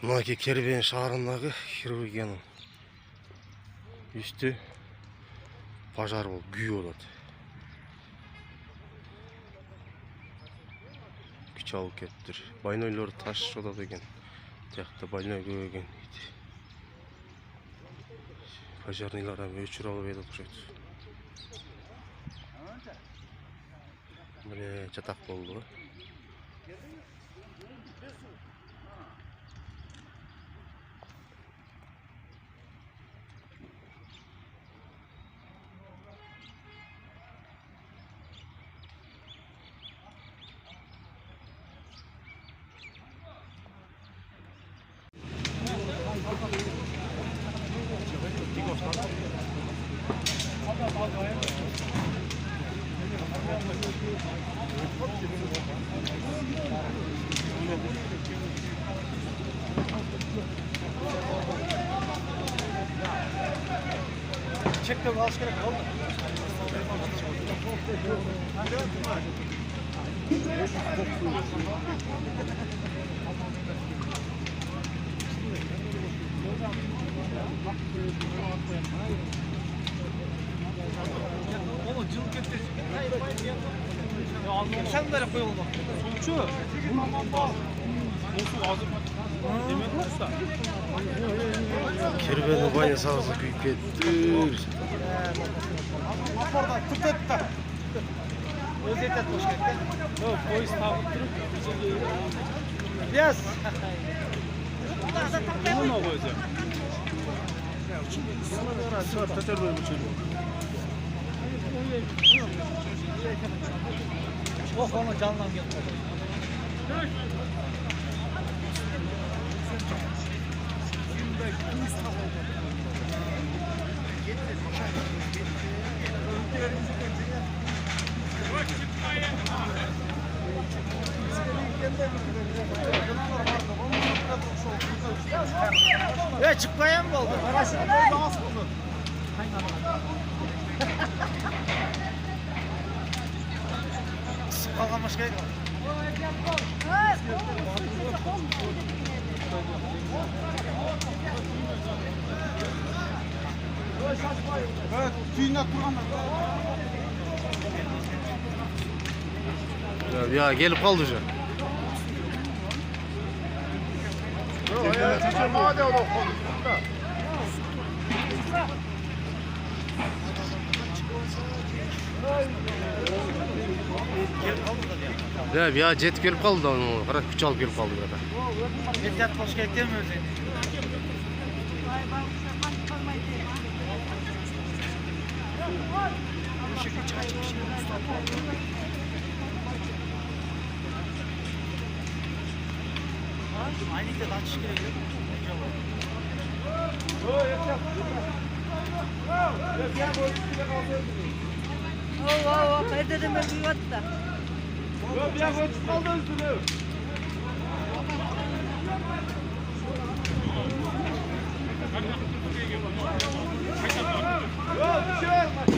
Mınaki Kerben şaharındagı хирургиянын üstü pajar bolup küy bolot. Küç alıp kettir. Baynoylor taş odat eken. Tiyakta baynoy köp eken. Pajarnıylara öçür alıp eda okşoyt. Böyle çatak boldu. Çek de alış gerek oldu. Oğlum cılk etti. Sen de koyalım bak. Sonuçu. Nasıl ağzım? Demek usta. Kerben'in banyo sağlısı kuyup kettir. Orada tut et de. Özet et boş gitti. Yok polis tavuk durup. Yes. Bu ne olacak? Sonra teter böyle bir şey. Oh onu canlan geldi. Ya çıkmayan mı oldu? Parasını böyle az buldu. Sıkılgan başka yok. Evet, tüyünden durganlar. Ya gelip kaldı şu. Ya jet gelip kaldı da onu. Kara küç alıp gelip kaldı burada. Jet hoş geldin mi özün? Aynı de lan çıkıyor. Oh, ne dedim ben bir vatta. Yok ya koç kaldı üstüne. Yok bir şey.